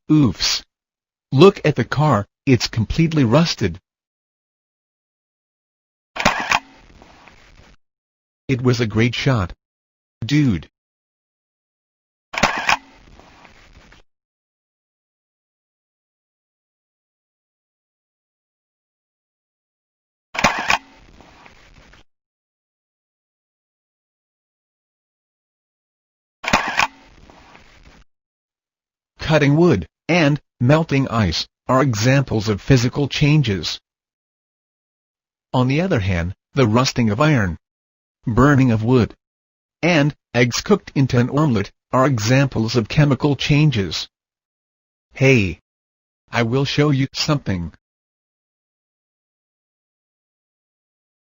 Oofs. Look at the car, it's completely rusted. It was a great shot, dude. Cutting wood and melting ice are examples of physical changes. On the other hand, the rusting of iron, burning of wood, and eggs cooked into an omelette are examples of chemical changes. Hey! I will show you something.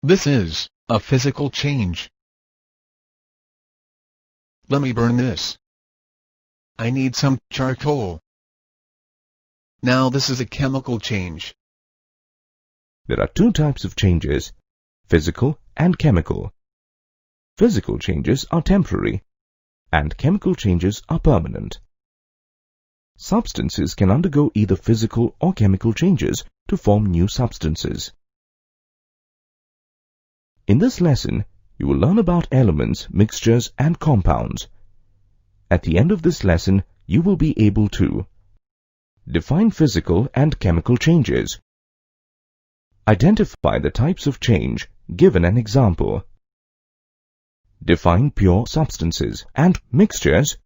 This is a physical change. Let me burn this. I need some charcoal. Now this is a chemical change. There are two types of changes, physical and chemical. Physical changes are temporary, and chemical changes are permanent. Substances can undergo either physical or chemical changes to form new substances. In this lesson, you will learn about elements, mixtures, and compounds. At the end of this lesson, you will be able to define physical and chemical changes, identify the types of change, given an example, define pure substances and mixtures,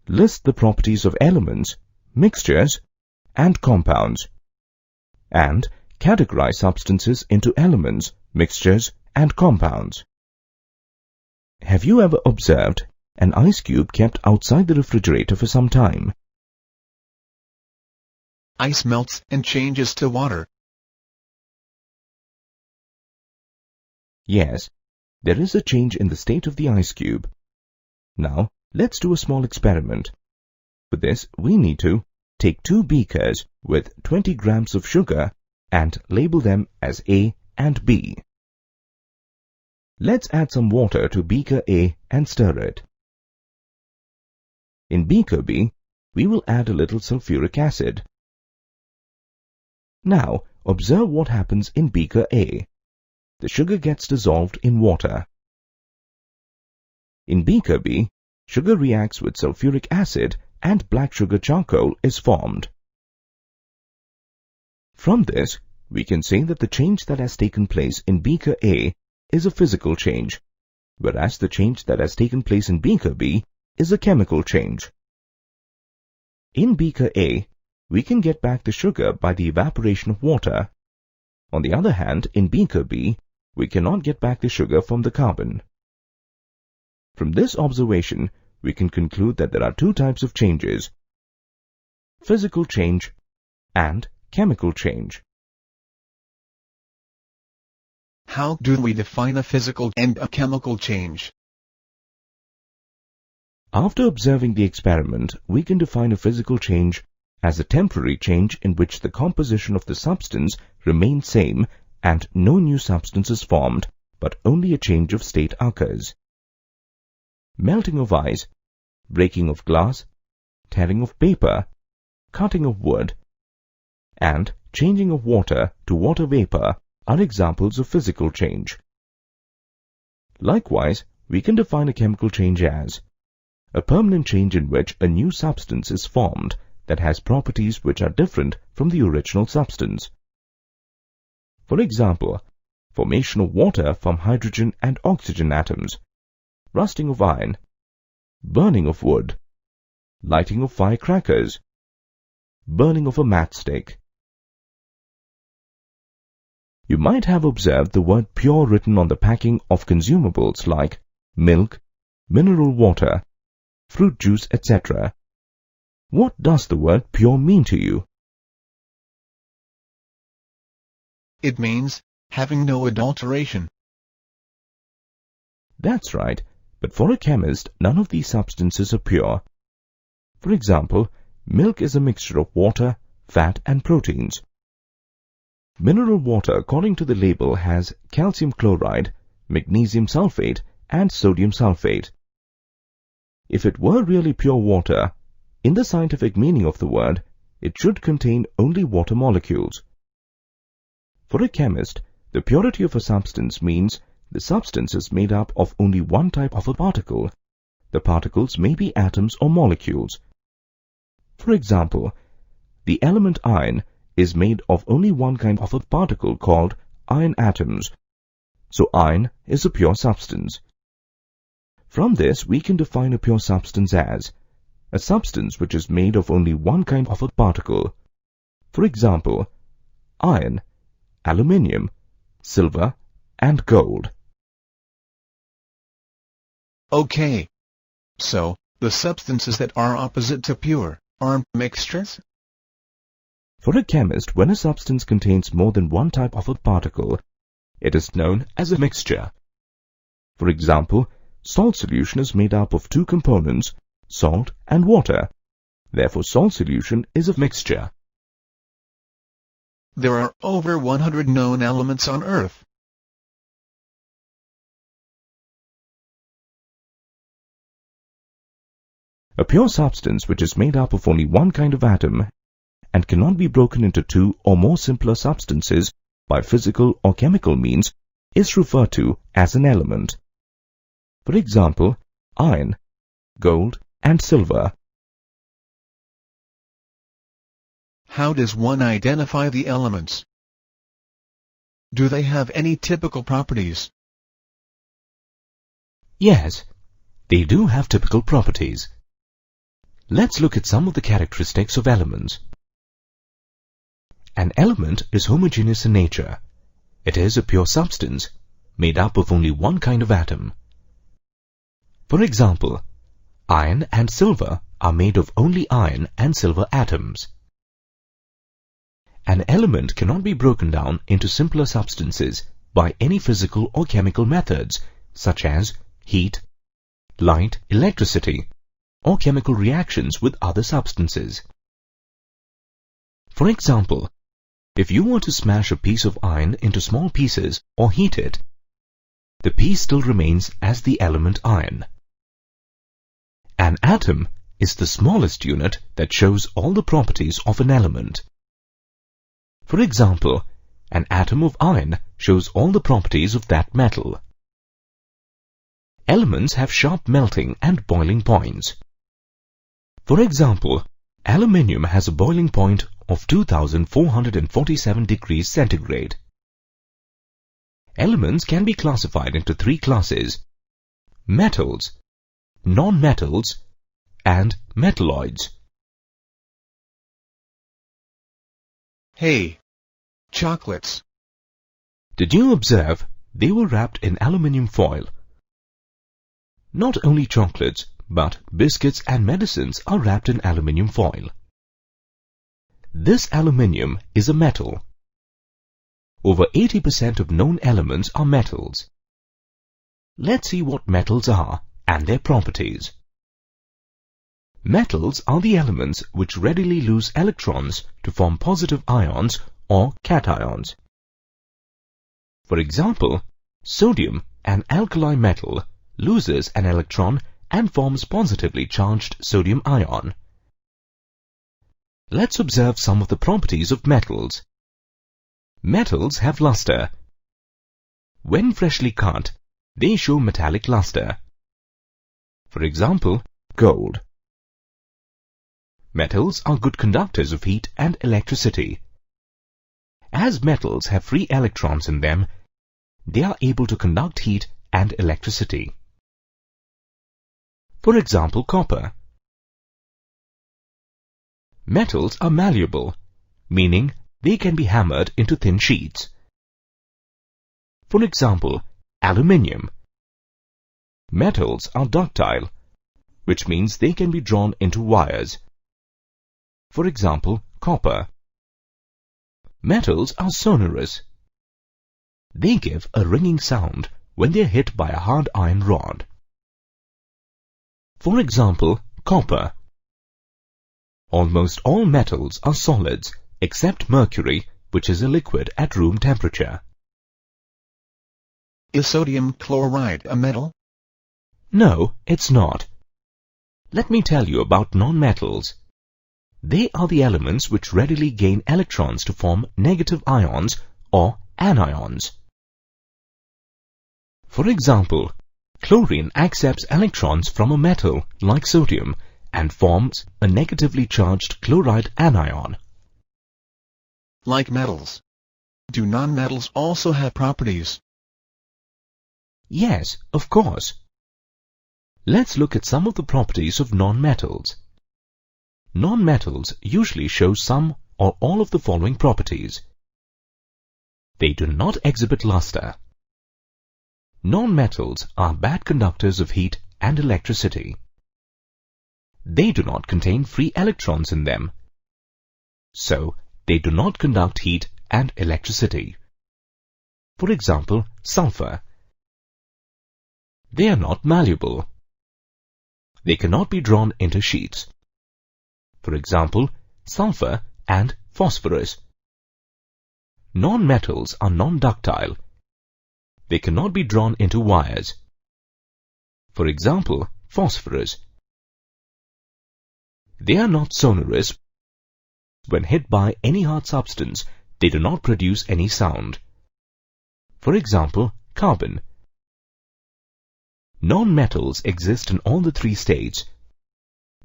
list the properties of elements, mixtures, and compounds, and categorize substances into elements, mixtures, and compounds. Have you ever observed an ice cube kept outside the refrigerator for some time? Ice melts and changes to water. Yes, there is a change in the state of the ice cube. Now, let's do a small experiment. For this, we need to take 2 beakers with 20 grams of sugar and label them as A and B. Let's add some water to beaker A and stir it. In beaker B, we will add a little sulfuric acid. Now, observe what happens in beaker A. The sugar gets dissolved in water. In beaker B, sugar reacts with sulfuric acid and black sugar charcoal is formed. From this, we can say that the change that has taken place in beaker A is a physical change, whereas the change that has taken place in beaker B is a chemical change. In beaker A, we can get back the sugar by the evaporation of water. On the other hand, in beaker B, we cannot get back the sugar from the carbon. From this observation, we can conclude that there are two types of changes: physical change and chemical change. How do we define a physical and a chemical change? After observing the experiment, we can define a physical change as a temporary change in which the composition of the substance remains same and no new substance is formed, but only a change of state occurs. Melting of ice, breaking of glass, tearing of paper, cutting of wood, and changing of water to water vapor are examples of physical change. Likewise, we can define a chemical change as a permanent change in which a new substance is formed that has properties which are different from the original substance. For example, formation of water from hydrogen and oxygen atoms, rusting of iron, burning of wood, lighting of firecrackers, burning of a matchstick. You might have observed the word pure written on the packing of consumables like milk, mineral water, fruit juice, etc. What does the word pure mean to you? It means having no adulteration. That's right, but for a chemist, none of these substances are pure. For example, milk is a mixture of water, fat, and proteins. Mineral water, according to the label, has calcium chloride, magnesium sulfate, and sodium sulfate. If it were really pure water, in the scientific meaning of the word, it should contain only water molecules. For a chemist, the purity of a substance means the substance is made up of only one type of a particle. The particles may be atoms or molecules. For example, the element iron is made of only one kind of a particle called iron atoms. So iron is a pure substance. From this, we can define a pure substance as a substance which is made of only one kind of a particle. For example, iron, aluminium, silver, and gold. Okay. So, the substances that are opposite to pure are mixtures? For a chemist, when a substance contains more than one type of a particle, it is known as a mixture. For example, salt solution is made up of two components, salt and water. Therefore, salt solution is a mixture. There are over 100 known elements on Earth. A pure substance which is made up of only one kind of atom and cannot be broken into two or more simpler substances by physical or chemical means is referred to as an element. For example, iron, gold, and silver. How does one identify the elements? Do they have any typical properties? Yes, they do have typical properties. Let's look at some of the characteristics of elements. An element is homogeneous in nature. It is a pure substance, made up of only one kind of atom. For example, iron and silver are made of only iron and silver atoms. An element cannot be broken down into simpler substances by any physical or chemical methods, such as heat, light, electricity, or chemical reactions with other substances. For example, if you were to smash a piece of iron into small pieces or heat it, the piece still remains as the element iron. An atom is the smallest unit that shows all the properties of an element. For example, an atom of iron shows all the properties of that metal. Elements have sharp melting and boiling points. For example, aluminium has a boiling point of 2447 degrees centigrade. Elements can be classified into three classes: metals, non-metals, and metalloids. Hey! Chocolates. Did you observe they were wrapped in aluminium foil? Not only chocolates, but biscuits and medicines are wrapped in aluminium foil. This aluminium is a metal. Over 80% of known elements are metals. Let's see what metals are and their properties. Metals are the elements which readily lose electrons to form positive ions or cations. For example, sodium, an alkali metal, loses an electron and forms positively charged sodium ion. Let's observe some of the properties of metals. Metals have luster. When freshly cut, they show metallic luster. For example, gold. Metals are good conductors of heat and electricity. As metals have free electrons in them, they are able to conduct heat and electricity. For example, copper. Metals are malleable, meaning they can be hammered into thin sheets. For example, aluminium. Metals are ductile, which means they can be drawn into wires. For example, copper. Metals are sonorous. They give a ringing sound when they are hit by a hard iron rod. For example, copper. Almost all metals are solids except mercury, which is a liquid at room temperature. Is sodium chloride a metal? No, it's not. Let me tell you about nonmetals. They are the elements which readily gain electrons to form negative ions or anions. For example, chlorine accepts electrons from a metal like sodium and forms a negatively charged chloride anion. Like metals, do nonmetals also have properties? Yes, of course. Let's look at some of the properties of nonmetals. Nonmetals usually show some or all of the following properties. They do not exhibit luster. Nonmetals are bad conductors of heat and electricity. They do not contain free electrons in them, so they do not conduct heat and electricity. For example, sulfur. They are not malleable. They cannot be drawn into sheets. For example, sulfur and phosphorus. Nonmetals are non-ductile. They cannot be drawn into wires. For example, phosphorus. They are not sonorous. When hit by any hard substance, they do not produce any sound. For example, carbon. Nonmetals exist in all the three states.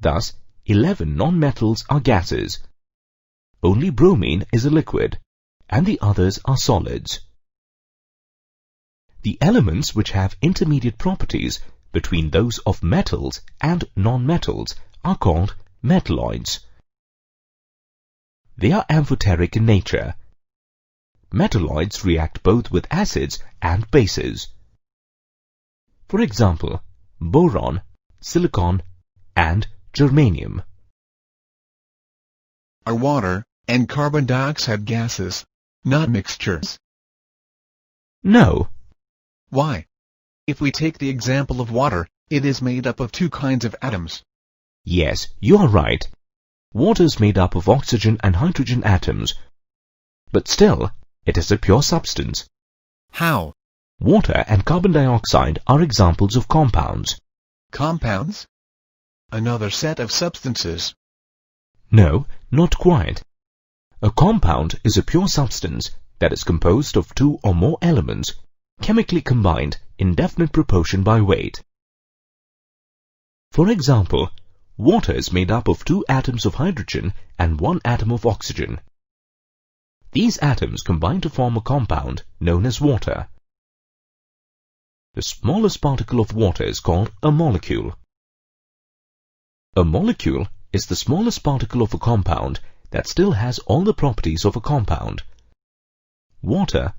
Thus, 11 nonmetals are gases. Only bromine is a liquid, and the others are solids. The elements which have intermediate properties between those of metals and nonmetals are called metalloids. They are amphoteric in nature. Metalloids react both with acids and bases. For example, boron, silicon, and germanium. Are water and carbon dioxide gases, not mixtures? No. Why? If we take the example of water, it is made up of two kinds of atoms. Yes, you are right. Water is made up of oxygen and hydrogen atoms, but still, it is a pure substance. How? Water and carbon dioxide are examples of compounds. Compounds? Another set of substances. No, not quite. A compound is a pure substance that is composed of two or more elements, chemically combined in definite proportion by weight. For example, water is made up of 2 atoms of hydrogen and 1 atom of oxygen. These atoms combine to form a compound known as water. The smallest particle of water is called a molecule. A molecule is the smallest particle of a compound that still has all the properties of a compound. Water,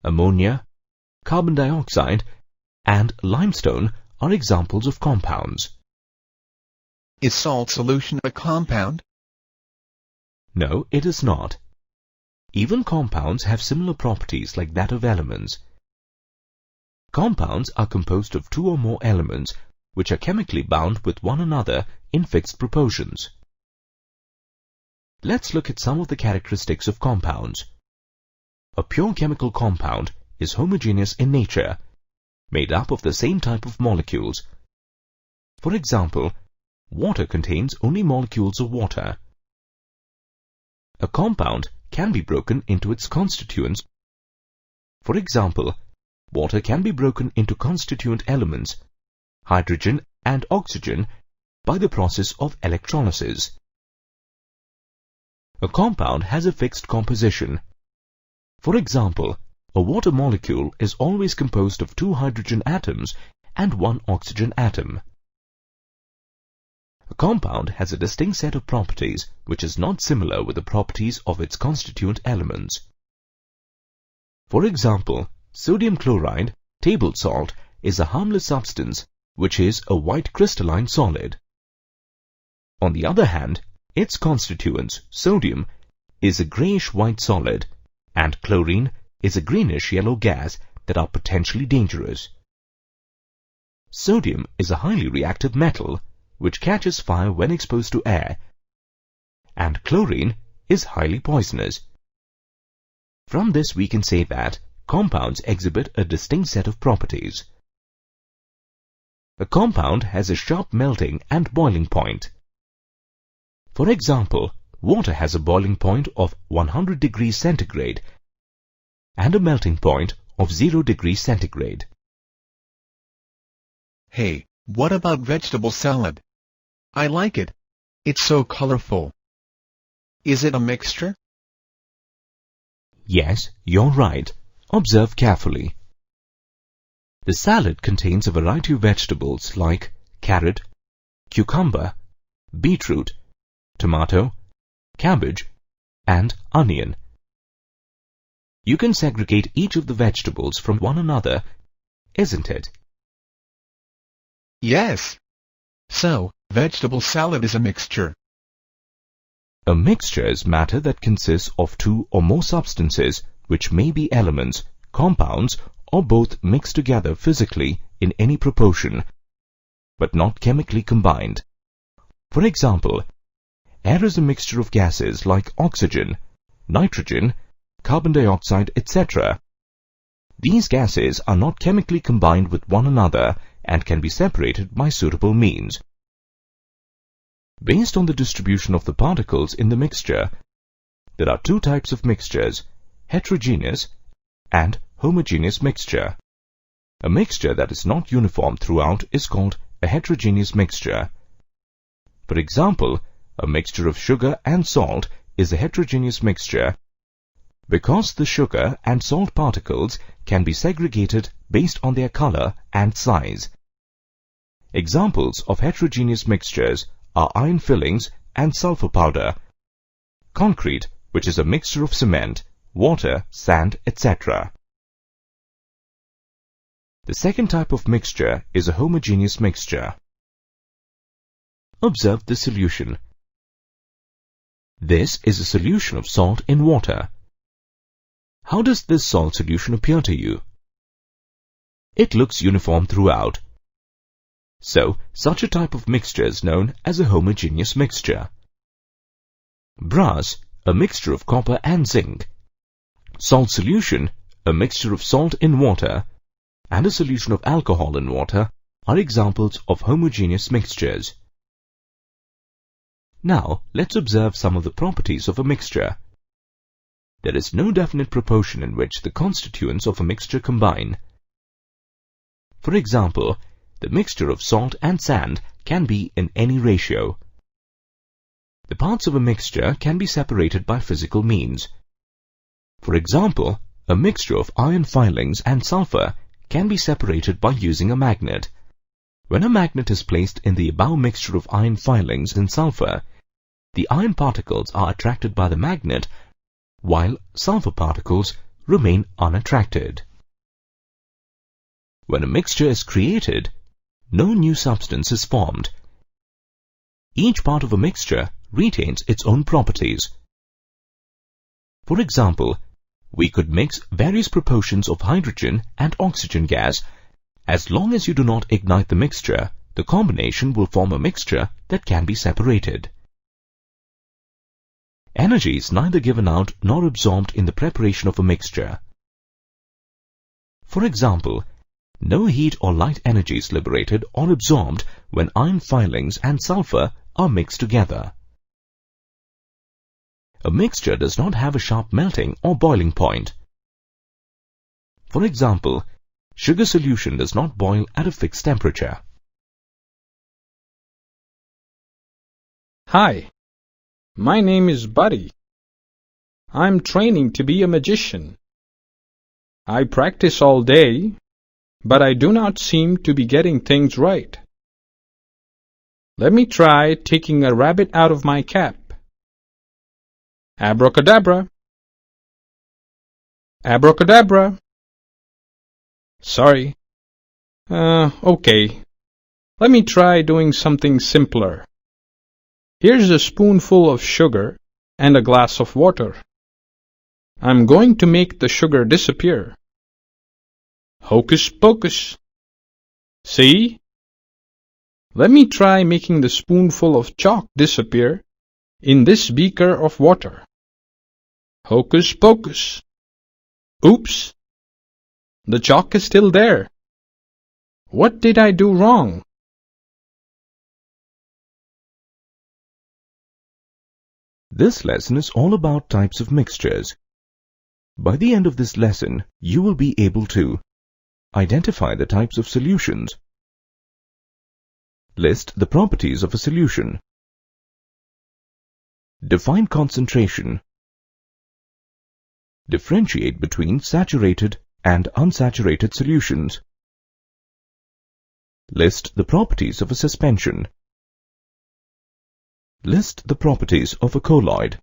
ammonia, carbon dioxide, and limestone are examples of compounds. Is salt solution a compound? No, it is not. Even compounds have similar properties like that of elements. Compounds are composed of 2 or more elements which are chemically bound with one another in fixed proportions. Let's look at some of the characteristics of compounds. A pure chemical compound is homogeneous in nature, made up of the same type of molecules. For example, water contains only molecules of water. A compound can be broken into its constituents. For example, water can be broken into constituent elements, hydrogen and oxygen, by the process of electrolysis. A compound has a fixed composition. For example, a water molecule is always composed of 2 hydrogen atoms and 1 oxygen atom. A compound has a distinct set of properties which is not similar with the properties of its constituent elements. For example, sodium chloride, table salt, is a harmless substance which is a white crystalline solid. On the other hand, its constituents, sodium, is a grayish-white solid, and chlorine is a greenish-yellow gas that are potentially dangerous. Sodium is a highly reactive metal which catches fire when exposed to air, and chlorine is highly poisonous. From this we can say that compounds exhibit a distinct set of properties. A compound has a sharp melting and boiling point. For example, water has a boiling point of 100 degrees centigrade and a melting point of 0 degrees centigrade. Hey, what about vegetable salad? I like it. It's so colorful. Is it a mixture? Yes, you're right. Observe carefully. The salad contains a variety of vegetables like carrot, cucumber, beetroot, tomato, cabbage, and onion. You can segregate each of the vegetables from one another, isn't it? Yes. So, vegetable salad is a mixture. A mixture is matter that consists of two or more substances which may be elements, compounds, or both mixed together physically in any proportion, but not chemically combined. For example, air is a mixture of gases like oxygen, nitrogen, carbon dioxide, etc. These gases are not chemically combined with one another and can be separated by suitable means. Based on the distribution of the particles in the mixture, there are two types of mixtures, heterogeneous and homogeneous mixture. A mixture that is not uniform throughout is called a heterogeneous mixture. For example, a mixture of sugar and salt is a heterogeneous mixture because the sugar and salt particles can be segregated based on their color and size. Examples of heterogeneous mixtures are iron fillings and sulfur powder, concrete, which is a mixture of cement, water, sand, etc. The second type of mixture is a homogeneous mixture. Observe the solution. This is a solution of salt in water. How does this salt solution appear to you? It looks uniform throughout. So, such a type of mixture is known as a homogeneous mixture. Brass, a mixture of copper and zinc. Salt solution, a mixture of salt in water, and a solution of alcohol in water are examples of homogeneous mixtures. Now, let's observe some of the properties of a mixture. There is no definite proportion in which the constituents of a mixture combine. For example, the mixture of salt and sand can be in any ratio. The parts of a mixture can be separated by physical means. For example, a mixture of iron filings and sulfur can be separated by using a magnet. When a magnet is placed in the above mixture of iron filings and sulfur, the iron particles are attracted by the magnet, while sulfur particles remain unattracted. When a mixture is created, no new substance is formed. Each part of a mixture retains its own properties. For example, we could mix various proportions of hydrogen and oxygen gas. As long as you do not ignite the mixture, the combination will form a mixture that can be separated. Energy is neither given out nor absorbed in the preparation of a mixture. For example, no heat or light energy is liberated or absorbed when iron filings and sulfur are mixed together. A mixture does not have a sharp melting or boiling point. For example, sugar solution does not boil at a fixed temperature. Hi, my name is Buddy. I'm training to be a magician. I practice all day, but I do not seem to be getting things right. Let me try taking a rabbit out of my cap. Abracadabra. Abracadabra. Sorry. Okay. Let me try doing something simpler. Here's a spoonful of sugar and a glass of water. I'm going to make the sugar disappear. Hocus pocus. See? Let me try making the spoonful of chalk disappear in this beaker of water. Hocus pocus. Oops! The chalk is still there. What did I do wrong? This lesson is all about types of mixtures. By the end of this lesson, you will be able to identify the types of solutions, list the properties of a solution, define concentration, differentiate between saturated and unsaturated solutions, list the properties of a suspension, list the properties of a colloid,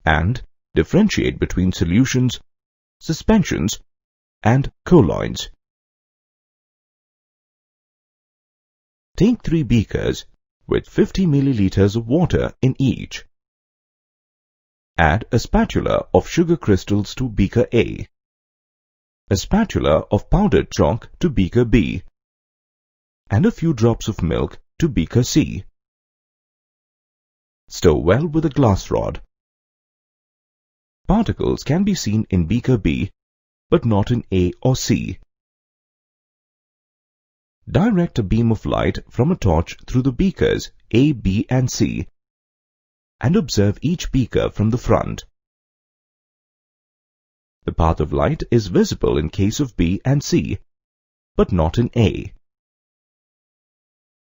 and differentiate between solutions, suspensions, and colloids. Take 3 beakers with 50 milliliters of water in each. Add a spatula of sugar crystals to beaker A, a spatula of powdered chalk to beaker B, and a few drops of milk to beaker C. Stir well with a glass rod. Particles can be seen in beaker B, but not in A or C. Direct a beam of light from a torch through the beakers A, B, and C, and observe each beaker from the front. The path of light is visible in case of B and C, but not in A.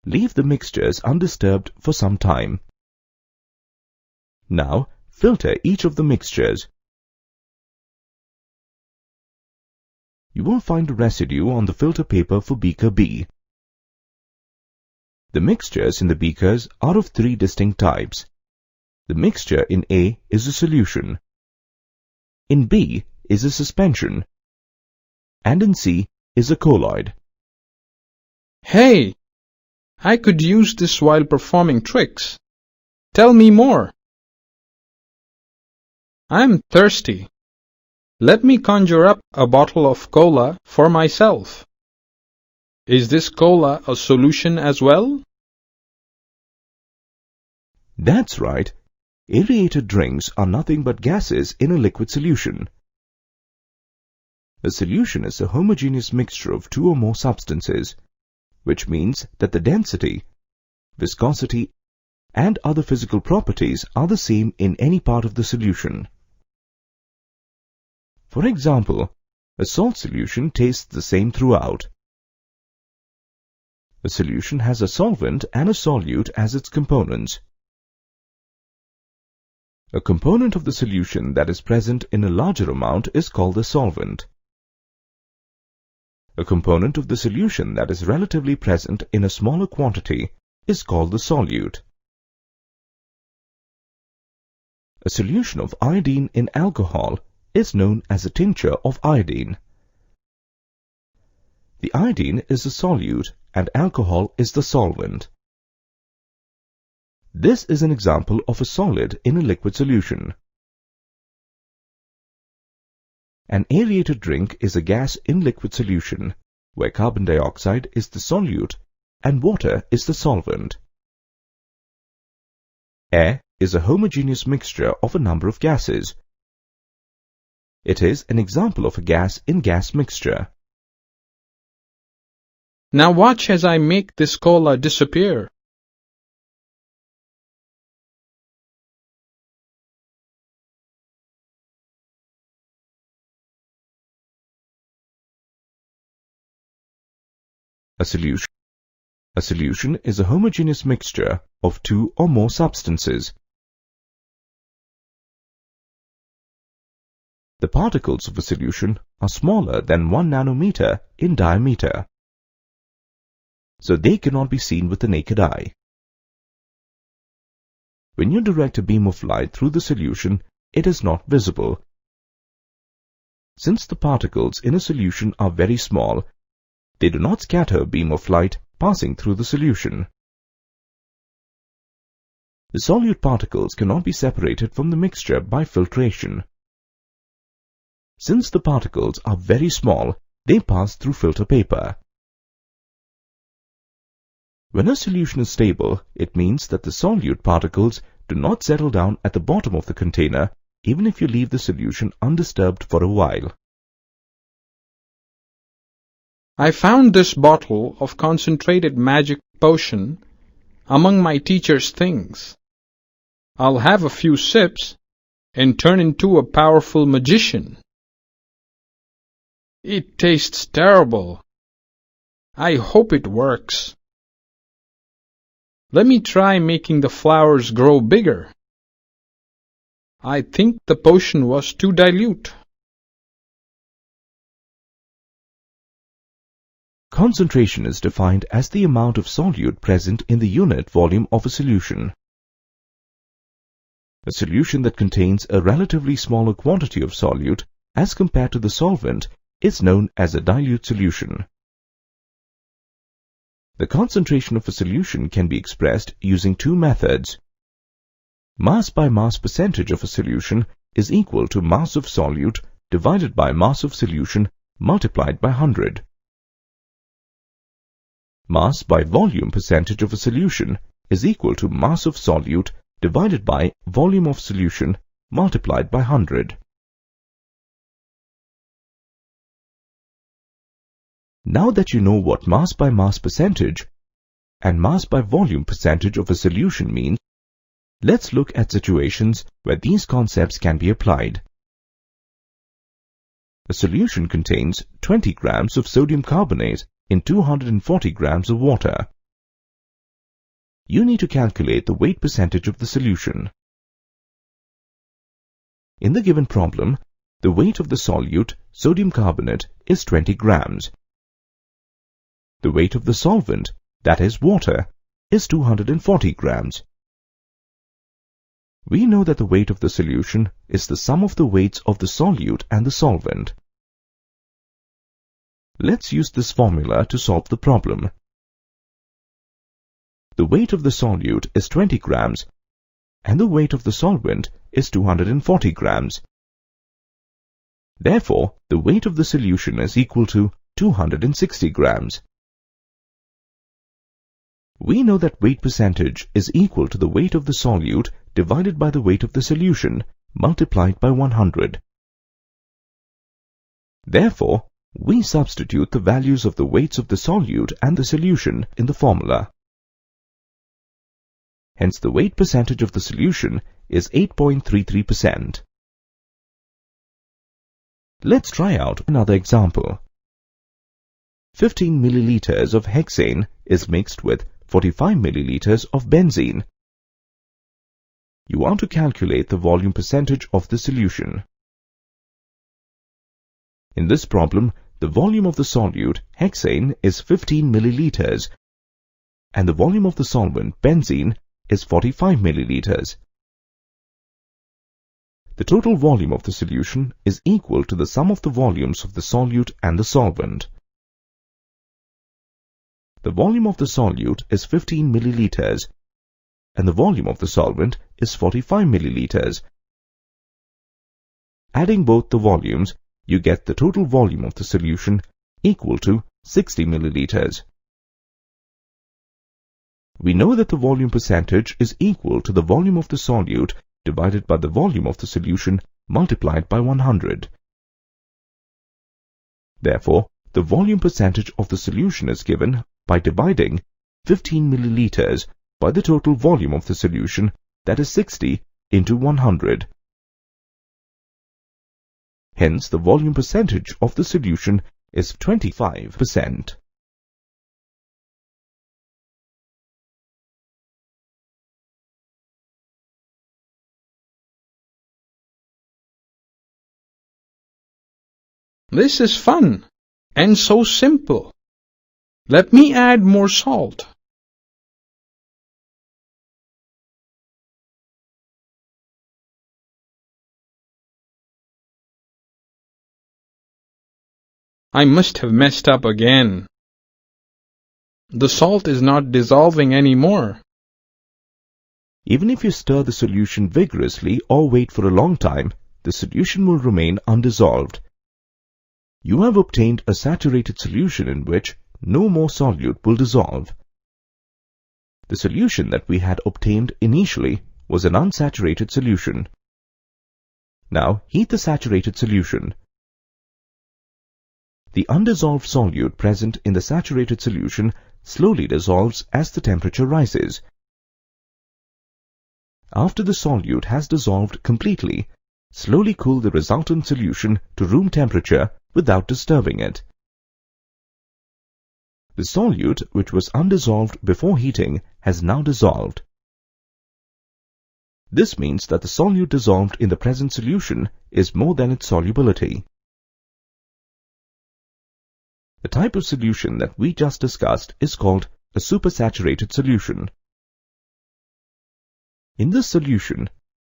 Leave the mixtures undisturbed for some time. Now, filter each of the mixtures. You will find a residue on the filter paper for beaker B. The mixtures in the beakers are of 3 distinct types. The mixture in A is a solution, in B is a suspension, and in C is a colloid. Hey! I could use this while performing tricks. Tell me more. I'm thirsty. Let me conjure up a bottle of cola for myself. Is this cola a solution as well? That's right. Aerated drinks are nothing but gases in a liquid solution. A solution is a homogeneous mixture of 2 or more substances, which means that the density, viscosity, and other physical properties are the same in any part of the solution. For example, a salt solution tastes the same throughout. A solution has a solvent and a solute as its components. A component of the solution that is present in a larger amount is called the solvent. A component of the solution that is relatively present in a smaller quantity is called the solute. A solution of iodine in alcohol is known as a tincture of iodine. The iodine is the solute and alcohol is the solvent. This is an example of a solid in a liquid solution. An aerated drink is a gas in liquid solution, where carbon dioxide is the solute and water is the solvent. Air is a homogeneous mixture of a number of gases. It is an example of a gas in gas mixture. Now watch as I make this cola disappear. A solution is a homogeneous mixture of 2 or more substances. The particles of a solution are smaller than 1 nanometer in diameter, so they cannot be seen with the naked eye. When you direct a beam of light through the solution, it is not visible. Since the particles in a solution are very small, they do not scatter a beam of light passing through the solution. The solute particles cannot be separated from the mixture by filtration. Since the particles are very small, they pass through filter paper. When a solution is stable, it means that the solute particles do not settle down at the bottom of the container even if you leave the solution undisturbed for a while. I found this bottle of concentrated magic potion among my teacher's things. I'll have a few sips and turn into a powerful magician. It tastes terrible. I hope it works. Let me try making the flowers grow bigger. I think the potion was too dilute. Concentration is defined as the amount of solute present in the unit volume of a solution. A solution that contains a relatively smaller quantity of solute as compared to the solvent is known as a dilute solution. The concentration of a solution can be expressed using two methods. Mass by mass percentage of a solution is equal to mass of solute divided by mass of solution multiplied by 100. Mass by volume percentage of a solution is equal to mass of solute divided by volume of solution multiplied by 100. Now that you know what mass by mass percentage and mass by volume percentage of a solution means, let's look at situations where these concepts can be applied. A solution contains 20 grams of sodium carbonate in 240 grams of water. You need to calculate the weight percentage of the solution. In the given problem, the weight of the solute, sodium carbonate, is 20 grams. The weight of the solvent, that is water, is 240 grams. We know that the weight of the solution is the sum of the weights of the solute and the solvent. Let's use this formula to solve the problem. The weight of the solute is 20 grams and the weight of the solvent is 240 grams. Therefore, the weight of the solution is equal to 260 grams. We know that weight percentage is equal to the weight of the solute divided by the weight of the solution multiplied by 100. Therefore, we substitute the values of the weights of the solute and the solution in the formula. Hence, the weight percentage of the solution is 8.33%. Let's try out another example. 15 milliliters of hexane is mixed with 45 milliliters of benzene. You want to calculate the volume percentage of the solution. In this problem, the volume of the solute, hexane, is 15 milliliters and the volume of the solvent, benzene, is 45 milliliters. The total volume of the solution is equal to the sum of the volumes of the solute and the solvent. The volume of the solute is 15 milliliters and the volume of the solvent is 45 milliliters. Adding both the volumes, you get the total volume of the solution equal to 60 milliliters. We know that the volume percentage is equal to the volume of the solute divided by the volume of the solution multiplied by 100. Therefore, the volume percentage of the solution is given by dividing 15 milliliters by the total volume of the solution, that is 60, into 100. Hence, the volume percentage of the solution is 25%. This is fun and so simple. Let me add more salt. I must have messed up again. The salt is not dissolving anymore. Even if you stir the solution vigorously or wait for a long time, the solution will remain undissolved. You have obtained a saturated solution in which no more solute will dissolve. The solution that we had obtained initially was an unsaturated solution. Now heat the saturated solution. The undissolved solute present in the saturated solution slowly dissolves as the temperature rises. After the solute has dissolved completely, slowly cool the resultant solution to room temperature without disturbing it. The solute, which was undissolved before heating, has now dissolved. This means that the solute dissolved in the present solution is more than its solubility. The type of solution that we just discussed is called a supersaturated solution. In this solution,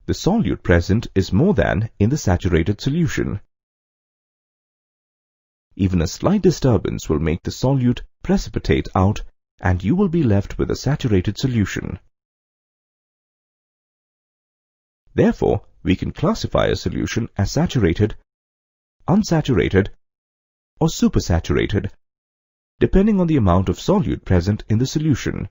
the solute present is more than in the saturated solution. Even a slight disturbance will make the solute precipitate out, and you will be left with a saturated solution. Therefore, we can classify a solution as saturated, unsaturated, or supersaturated, depending on the amount of solute present in the solution.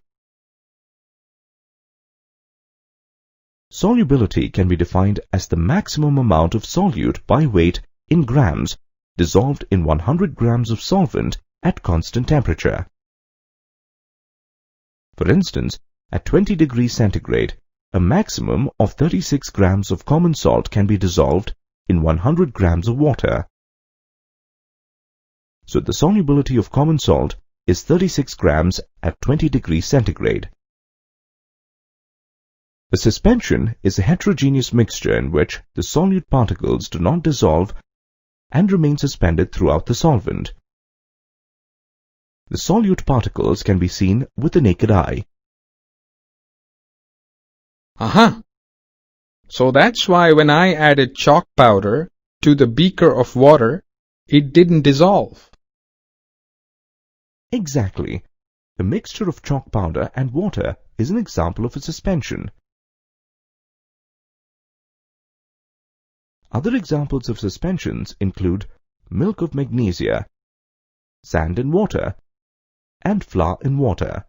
Solubility can be defined as the maximum amount of solute by weight in grams dissolved in 100 grams of solvent at constant temperature. For instance, at 20 degrees centigrade, a maximum of 36 grams of common salt can be dissolved in 100 grams of water. So the solubility of common salt is 36 grams at 20 degrees centigrade. A suspension is a heterogeneous mixture in which the solute particles do not dissolve and remain suspended throughout the solvent. The solute particles can be seen with the naked eye. Aha! So that's why when I added chalk powder to the beaker of water, it didn't dissolve. Exactly. A mixture of chalk powder and water is an example of a suspension. Other examples of suspensions include milk of magnesia, sand in water, and flour in water.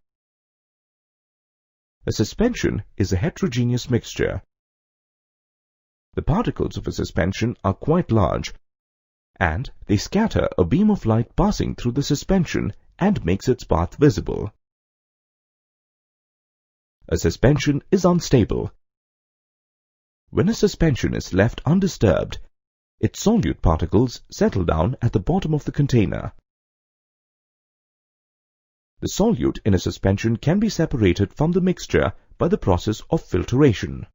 A suspension is a heterogeneous mixture. The particles of a suspension are quite large, and they scatter a beam of light passing through the suspension and makes its path visible. A suspension is unstable. When a suspension is left undisturbed, its solute particles settle down at the bottom of the container. The solute in a suspension can be separated from the mixture by the process of filtration.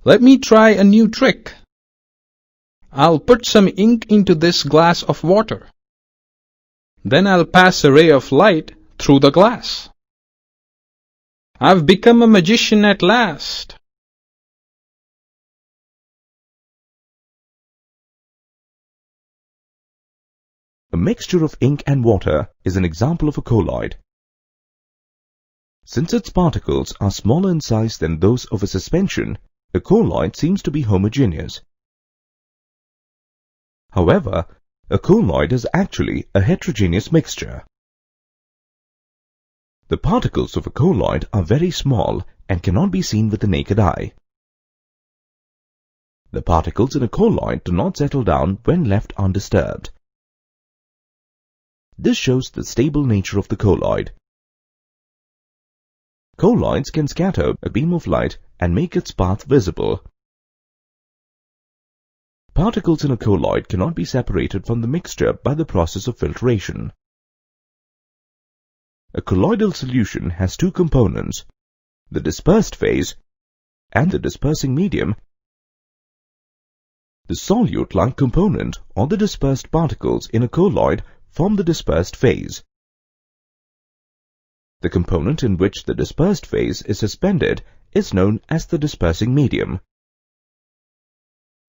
Let me try a new trick. I'll put some ink into this glass of water. Then I'll pass a ray of light through the glass. I've become a magician at last. A mixture of ink and water is an example of a colloid. Since its particles are smaller in size than those of a suspension, a colloid seems to be homogeneous. However, a colloid is actually a heterogeneous mixture. The particles of a colloid are very small and cannot be seen with the naked eye. The particles in a colloid do not settle down when left undisturbed. This shows the stable nature of the colloid. Colloids can scatter a beam of light and make its path visible. Particles in a colloid cannot be separated from the mixture by the process of filtration. A colloidal solution has two components, the dispersed phase and the dispersing medium. The solute-like component or the dispersed particles in a colloid form the dispersed phase. The component in which the dispersed phase is suspended is known as the dispersing medium.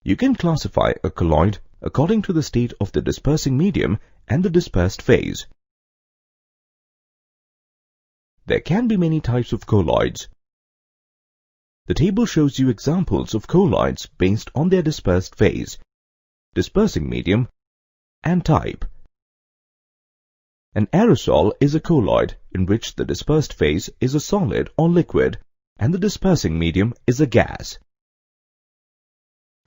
You can classify a colloid according to the state of the dispersing medium and the dispersed phase. There can be many types of colloids. The table shows you examples of colloids based on their dispersed phase, dispersing medium, and type. An aerosol is a colloid in which the dispersed phase is a solid or liquid and the dispersing medium is a gas.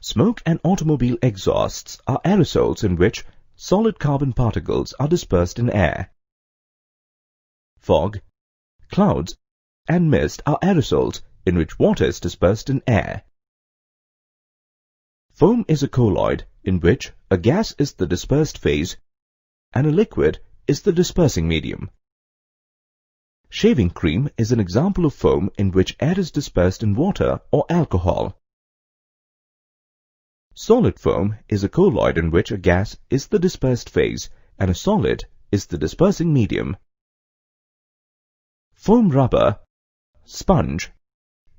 Smoke and automobile exhausts are aerosols in which solid carbon particles are dispersed in air. Fog, clouds, and mist are aerosols in which water is dispersed in air. Foam is a colloid in which a gas is the dispersed phase and a liquid is the dispersing medium. Shaving cream is an example of foam in which air is dispersed in water or alcohol. Solid foam is a colloid in which a gas is the dispersed phase and a solid is the dispersing medium. Foam rubber, sponge,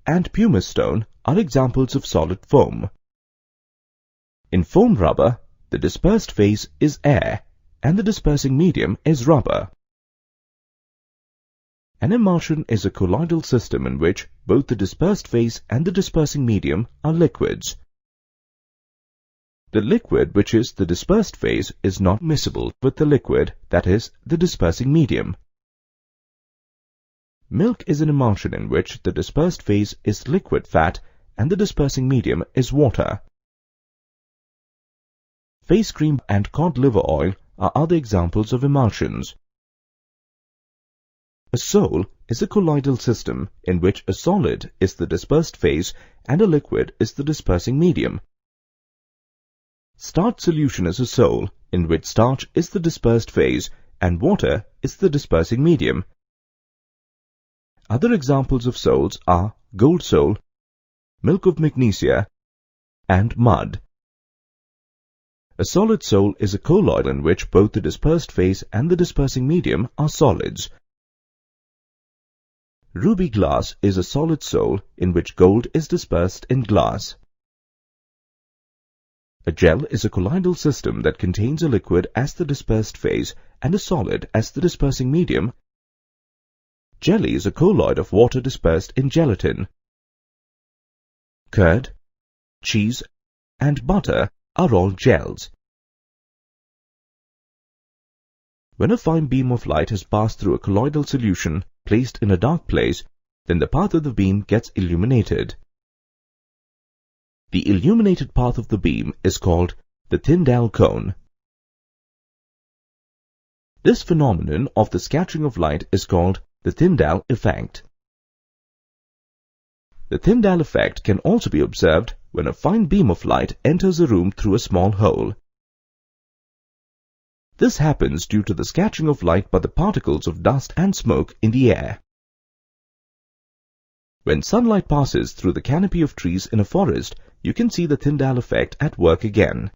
and pumice stone are examples of solid foam. In foam rubber, the dispersed phase is air and the dispersing medium is rubber. An emulsion is a colloidal system in which both the dispersed phase and the dispersing medium are liquids. The liquid which is the dispersed phase is not miscible with the liquid that is the dispersing medium. Milk is an emulsion in which the dispersed phase is liquid fat and the dispersing medium is water. Face cream and cod liver oil are other examples of emulsions. A sol is a colloidal system in which a solid is the dispersed phase and a liquid is the dispersing medium. Starch solution is a sol in which starch is the dispersed phase and water is the dispersing medium. Other examples of sols are gold sol, milk of magnesia, and mud. A solid sol is a colloid in which both the dispersed phase and the dispersing medium are solids. Ruby glass is a solid sol in which gold is dispersed in glass. A gel is a colloidal system that contains a liquid as the dispersed phase and a solid as the dispersing medium. Jelly is a colloid of water dispersed in gelatin. Curd, cheese, and butter are all gels. When a fine beam of light has passed through a colloidal solution placed in a dark place, then the path of the beam gets illuminated. The illuminated path of the beam is called the Tyndall cone. This phenomenon of the scattering of light is called the Tyndall effect. The Tyndall effect can also be observed when a fine beam of light enters a room through a small hole. This happens due to the scattering of light by the particles of dust and smoke in the air. When sunlight passes through the canopy of trees in a forest, you can see the Tyndall effect at work again.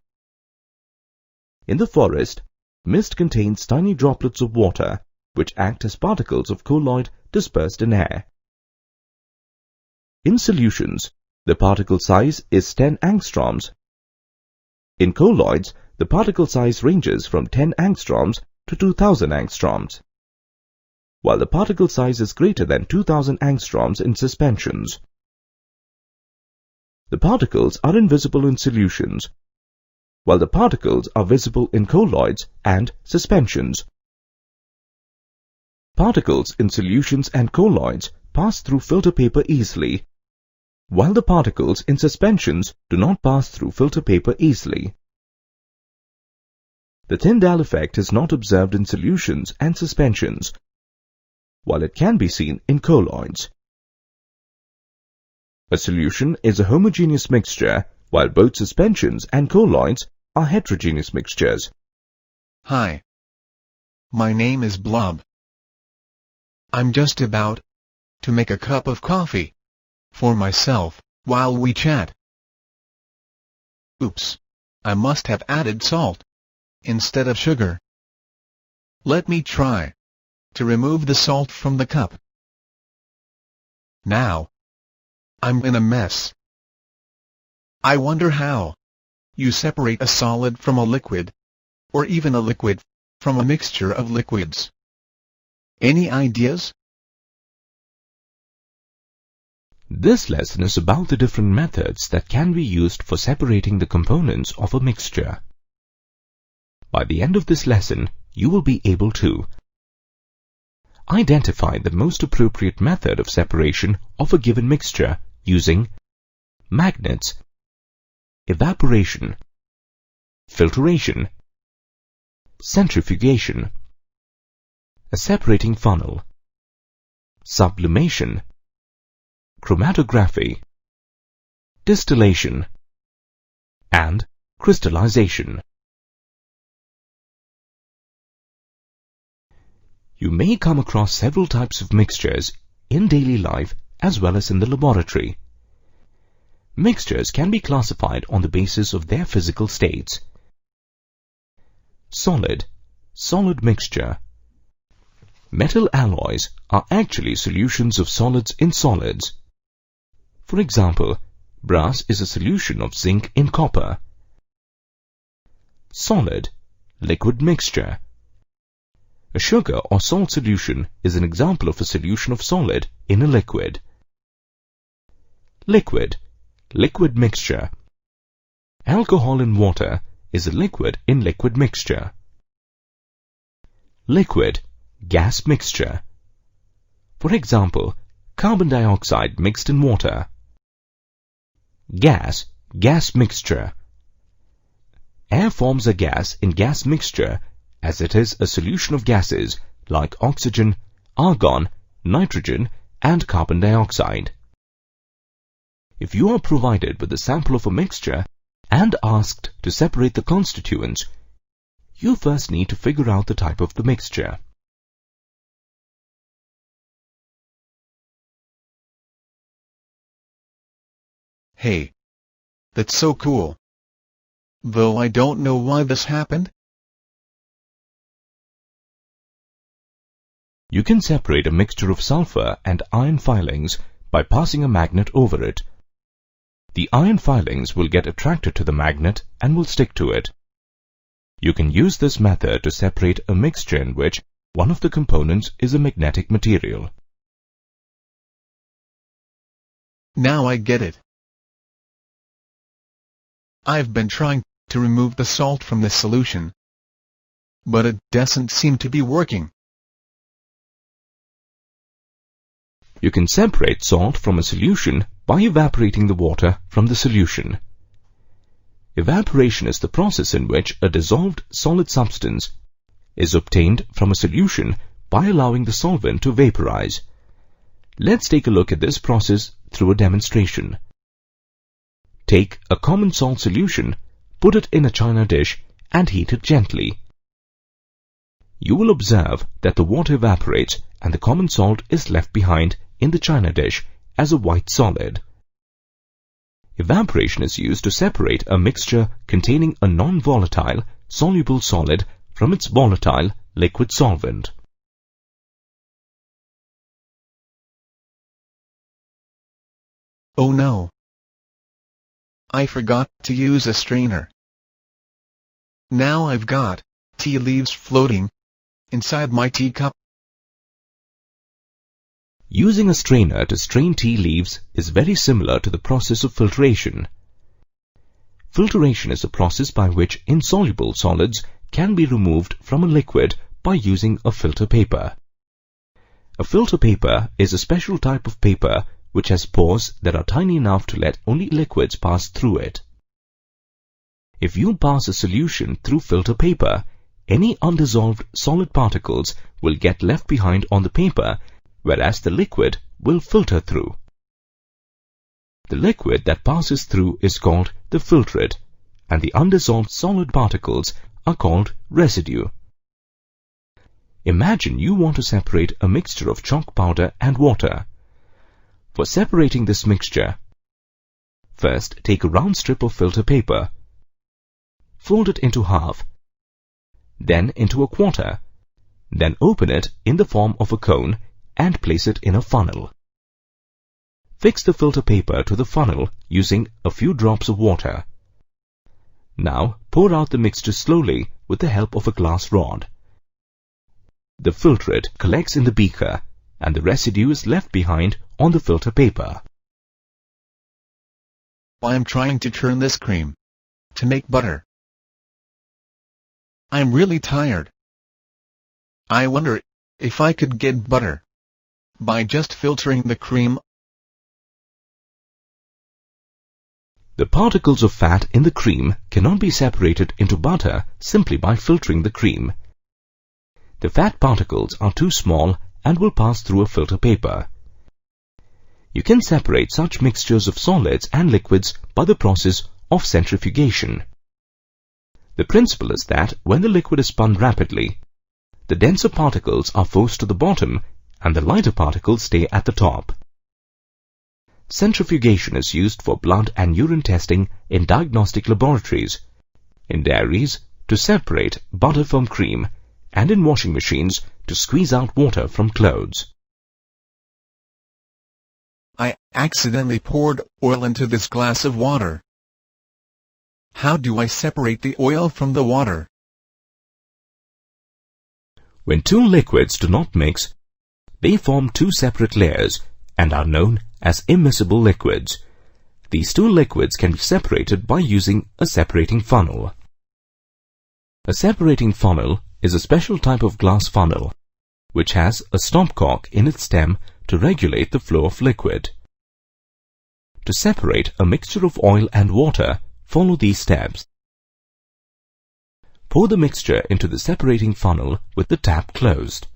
In the forest, mist contains tiny droplets of water, which act as particles of colloid dispersed in air. In solutions, the particle size is 10 angstroms. In colloids, the particle size ranges from 10 angstroms to 2000 angstroms, while the particle size is greater than 2000 angstroms in suspensions. The particles are invisible in solutions, while the particles are visible in colloids and suspensions. Particles in solutions and colloids pass through filter paper easily, while the particles in suspensions do not pass through filter paper easily. The Tyndall effect is not observed in solutions and suspensions, while it can be seen in colloids. A solution is a homogeneous mixture, while both suspensions and colloids are heterogeneous mixtures. Hi. My name is Blob. I'm just about to make a cup of coffee for myself while we chat. Oops. I must have added salt instead of sugar. Let me try to remove the salt from the cup. Now, I'm in a mess. I wonder how you separate a solid from a liquid, or even a liquid from a mixture of liquids. Any ideas? This lesson is about the different methods that can be used for separating the components of a mixture. By the end of this lesson, you will be able to identify the most appropriate method of separation of a given mixture using magnets, evaporation, filtration, centrifugation, a separating funnel, sublimation, chromatography, distillation, and crystallization. You may come across several types of mixtures in daily life as well as in the laboratory. Mixtures can be classified on the basis of their physical states. Solid, solid mixture. Metal alloys are actually solutions of solids in solids. For example, brass is a solution of zinc in copper. Solid, liquid mixture. A sugar or salt solution is an example of a solution of solid in a liquid. Liquid, liquid mixture. Alcohol in water is a liquid in liquid mixture. Liquid, gas mixture. For example, carbon dioxide mixed in water. Gas, gas mixture. Air forms a gas in gas mixture as it is a solution of gases like oxygen, argon, nitrogen, and carbon dioxide. If you are provided with a sample of a mixture and asked to separate the constituents, you first need to figure out the type of the mixture. Hey, that's so cool. Though I don't know why this happened. You can separate a mixture of sulfur and iron filings by passing a magnet over it. The iron filings will get attracted to the magnet and will stick to it. You can use this method to separate a mixture in which one of the components is a magnetic material. Now I get it. I've been trying to remove the salt from the solution, but it doesn't seem to be working. You can separate salt from a solution by evaporating the water from the solution. Evaporation is the process in which a dissolved solid substance is obtained from a solution by allowing the solvent to vaporize. Let's take a look at this process through a demonstration. Take a common salt solution, put it in a china dish and heat it gently. You will observe that the water evaporates and the common salt is left behind in the china dish as a white solid. Evaporation is used to separate a mixture containing a non-volatile, soluble solid from its volatile, liquid solvent. Oh no! I forgot to use a strainer. Now I've got tea leaves floating inside my teacup. Using a strainer to strain tea leaves is very similar to the process of filtration. Filtration is a process by which insoluble solids can be removed from a liquid by using a filter paper. A filter paper is a special type of paper which has pores that are tiny enough to let only liquids pass through it. If you pass a solution through filter paper, any undissolved solid particles will get left behind on the paper, whereas the liquid will filter through. The liquid that passes through is called the filtrate, and the undissolved solid particles are called residue. Imagine you want to separate a mixture of chalk powder and water. For separating this mixture, first take a round strip of filter paper, fold it into half, then into a quarter, then open it in the form of a cone and place it in a funnel. Fix the filter paper to the funnel using a few drops of water. Now pour out the mixture slowly with the help of a glass rod. The filtrate collects in the beaker and the residue is left behind on the filter paper. I am trying to turn this cream to make butter. I'm really tired. I wonder if I could get butter by just filtering the cream. The particles of fat in the cream cannot be separated into butter simply by filtering the cream. The fat particles are too small and will pass through a filter paper. You can separate such mixtures of solids and liquids by the process of centrifugation. The principle is that when the liquid is spun rapidly, the denser particles are forced to the bottom and the lighter particles stay at the top. Centrifugation is used for blood and urine testing in diagnostic laboratories, in dairies to separate butter from cream, and in washing machines to squeeze out water from clothes. I accidentally poured oil into this glass of water. How do I separate the oil from the water? When two liquids do not mix, they form two separate layers and are known as immiscible liquids. These two liquids can be separated by using a separating funnel. A separating funnel is a special type of glass funnel, which has a stopcock in its stem to regulate the flow of liquid. To separate a mixture of oil and water, follow these steps. Pour the mixture into the separating funnel with the tap closed.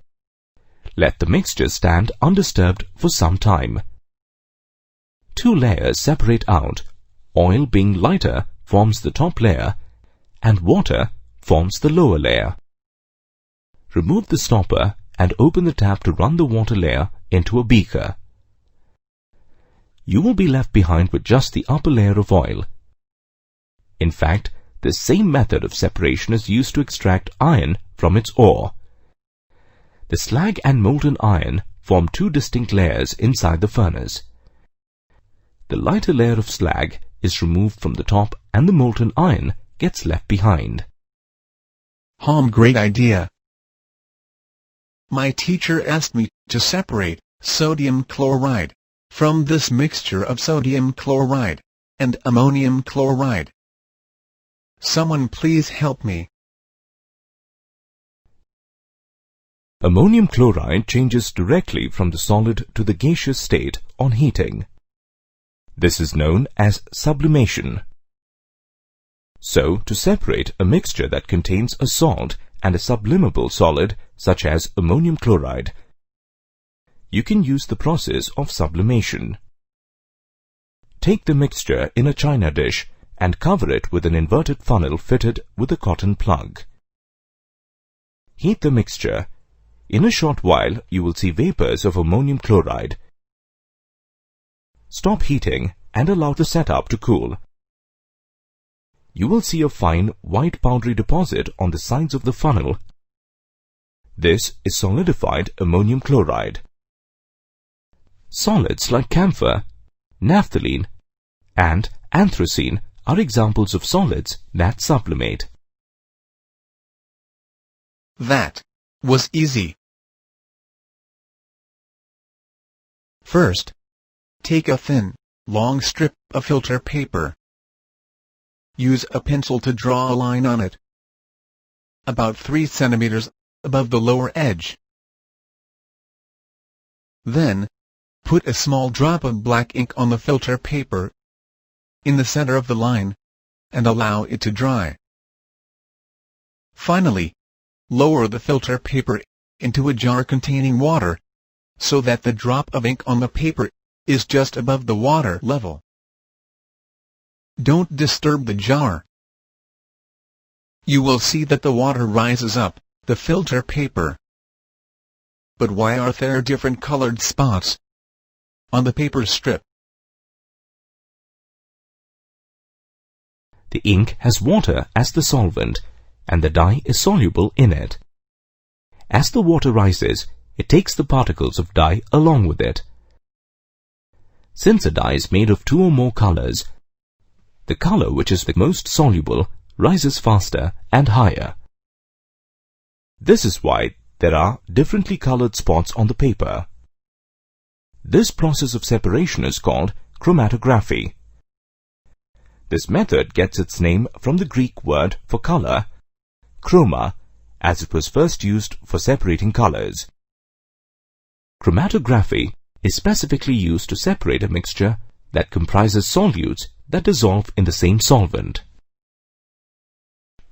Let the mixture stand undisturbed for some time. Two layers separate out. Oil being lighter forms the top layer and water forms the lower layer. Remove the stopper and open the tap to run the water layer into a beaker. You will be left behind with just the upper layer of oil. In fact, the same method of separation is used to extract iron from its ore. The slag and molten iron form two distinct layers inside the furnace. The lighter layer of slag is removed from the top and the molten iron gets left behind. Great idea. My teacher asked me to separate sodium chloride from this mixture of sodium chloride and ammonium chloride. Someone please help me. Ammonium chloride changes directly from the solid to the gaseous state on heating. This is known as sublimation. So, to separate a mixture that contains a salt and a sublimable solid, such as ammonium chloride, you can use the process of sublimation. Take the mixture in a china dish and cover it with an inverted funnel fitted with a cotton plug. Heat the mixture. In a short while, you will see vapors of ammonium chloride. Stop heating and allow the setup to cool. You will see a fine white powdery deposit on the sides of the funnel. This is solidified ammonium chloride. Solids like camphor, naphthalene, and anthracene are examples of solids that sublimate. That was easy. First, take a thin, long strip of filter paper. Use a pencil to draw a line on it, about 3 centimeters above the lower edge. Then, put a small drop of black ink on the filter paper in the center of the line, and allow it to dry. Finally, lower the filter paper into a jar containing water, so that the drop of ink on the paper is just above the water level. Don't disturb the jar. You will see that the water rises up the filter paper. But why are there different colored spots on the paper strip? The ink has water as the solvent, and the dye is soluble in it. As the water rises, it takes the particles of dye along with it. Since a dye is made of 2 or more colors, the color which is the most soluble rises faster and higher. This is why there are differently colored spots on the paper. This process of separation is called chromatography. This method gets its name from the Greek word for color, chroma, as it was first used for separating colors. Chromatography is specifically used to separate a mixture that comprises solutes that dissolve in the same solvent.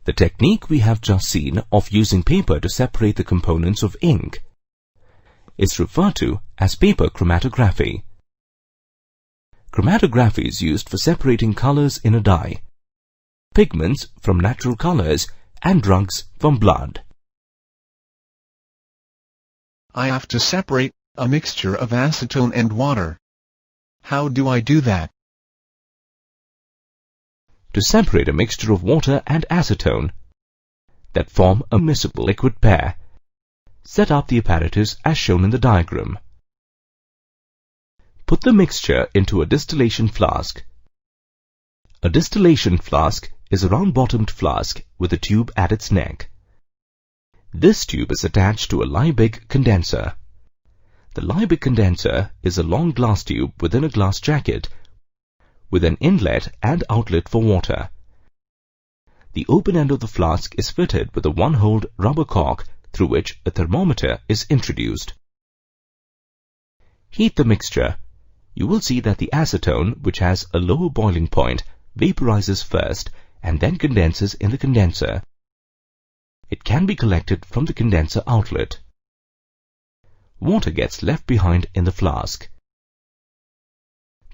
The technique we have just seen of using paper to separate the components of ink is referred to as paper chromatography. Chromatography is used for separating colors in a dye, pigments from natural colors, and drugs from blood. I have to separate a mixture of acetone and water. How do I do that? To separate a mixture of water and acetone that form a miscible liquid pair, set up the apparatus as shown in the diagram. Put the mixture into a distillation flask. A distillation flask is a round-bottomed flask with a tube at its neck. This tube is attached to a Liebig condenser. The Liebig condenser is a long glass tube within a glass jacket with an inlet and outlet for water. The open end of the flask is fitted with a one-holed rubber cork through which a thermometer is introduced. Heat the mixture. You will see that the acetone, which has a lower boiling point, vaporizes first and then condenses in the condenser. It can be collected from the condenser outlet. Water gets left behind in the flask.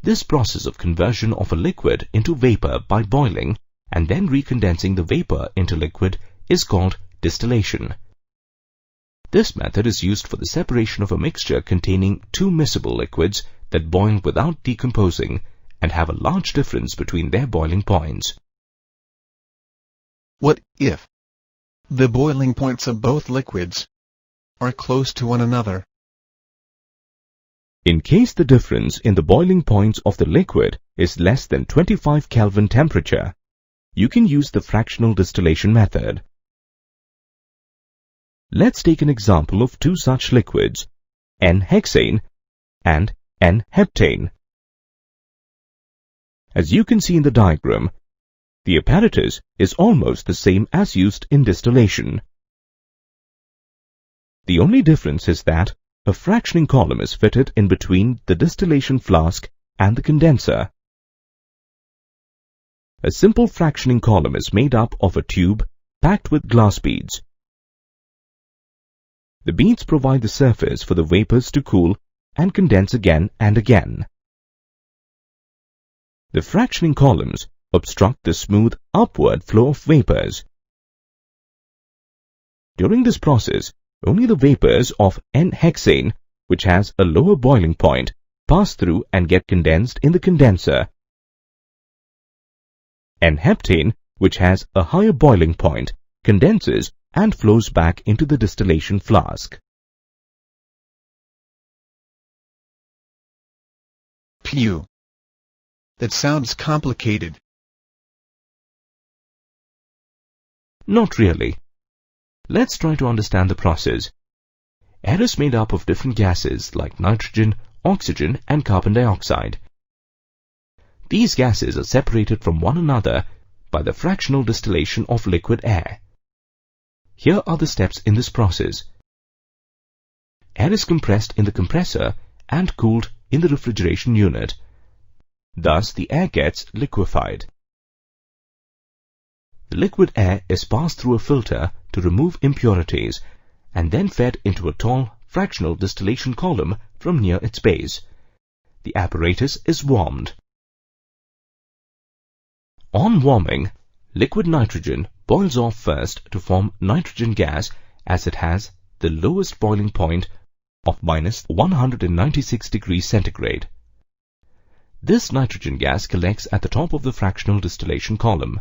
This process of conversion of a liquid into vapor by boiling and then recondensing the vapor into liquid is called distillation. This method is used for the separation of a mixture containing two miscible liquids that boil without decomposing and have a large difference between their boiling points. What if the boiling points of both liquids are close to one another? In case the difference in the boiling points of the liquid is less than 25 Kelvin temperature, you can use the fractional distillation method. Let's take an example of two such liquids, N-hexane and N-heptane. As you can see in the diagram, the apparatus is almost the same as used in distillation. The only difference is that a fractioning column is fitted in between the distillation flask and the condenser. A simple fractioning column is made up of a tube packed with glass beads. The beads provide the surface for the vapors to cool and condense again and again. The fractioning columns obstruct the smooth upward flow of vapors. During this process, only the vapors of N-hexane, which has a lower boiling point, pass through and get condensed in the condenser. N-heptane, which has a higher boiling point, condenses and flows back into the distillation flask. Phew! That sounds complicated. Not really. Let's try to understand the process. Air is made up of different gases like nitrogen, oxygen, and carbon dioxide. These gases are separated from one another by the fractional distillation of liquid air. Here are the steps in this process. Air is compressed in the compressor and cooled in the refrigeration unit. Thus, the air gets liquefied. The liquid air is passed through a filter to remove impurities and then fed into a tall fractional distillation column from near its base. The apparatus is warmed. On warming, liquid nitrogen boils off first to form nitrogen gas, as it has the lowest boiling point of -196 degrees centigrade. This nitrogen gas collects at the top of the fractional distillation column.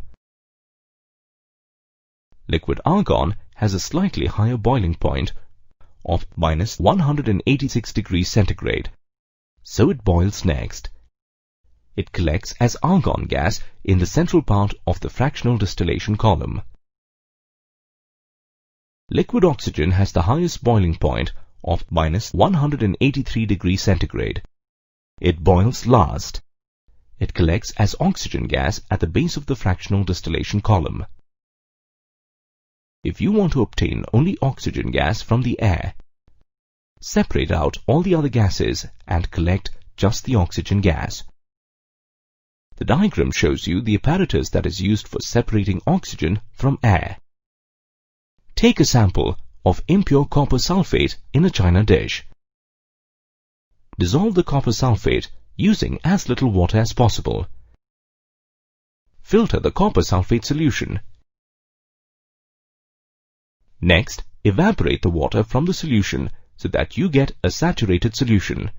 Liquid argon has a slightly higher boiling point of -186 degrees centigrade, so it boils next. It collects as argon gas in the central part of the fractional distillation column. Liquid oxygen has the highest boiling point of -183 degrees centigrade. It boils last. It collects as oxygen gas at the base of the fractional distillation column. If you want to obtain only oxygen gas from the air, separate out all the other gases and collect just the oxygen gas. The diagram shows you the apparatus that is used for separating oxygen from air. Take a sample of impure copper sulfate in a china dish. Dissolve the copper sulfate using as little water as possible. Filter the copper sulfate solution. Next, evaporate the water from the solution so that you get a saturated solution.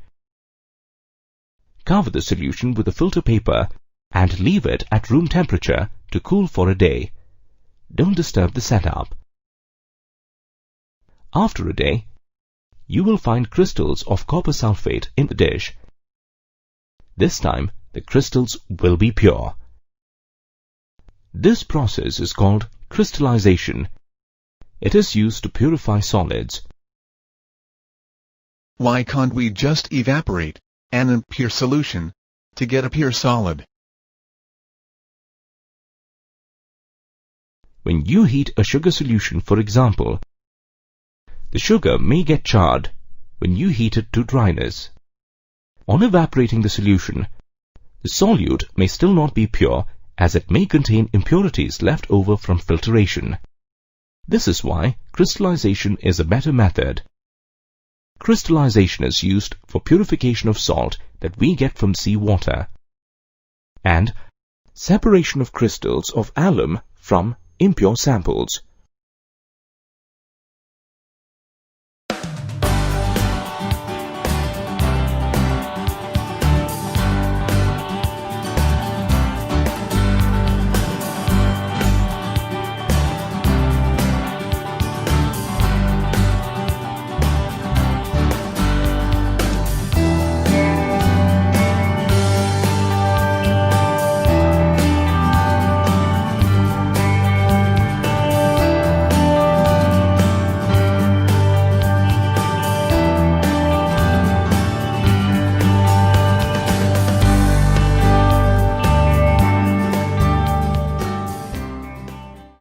Cover the solution with a filter paper and leave it at room temperature to cool for a day. Don't disturb the setup. After a day, you will find crystals of copper sulfate in the dish. This time, the crystals will be pure. This process is called crystallization. It is used to purify solids. Why can't we just evaporate an impure solution to get a pure solid? When you heat a sugar solution, for example, the sugar may get charred when you heat it to dryness. On evaporating the solution, the solute may still not be pure as it may contain impurities left over from filtration. This is why crystallization is a better method. Crystallization is used for purification of salt that we get from seawater, and separation of crystals of alum from impure samples.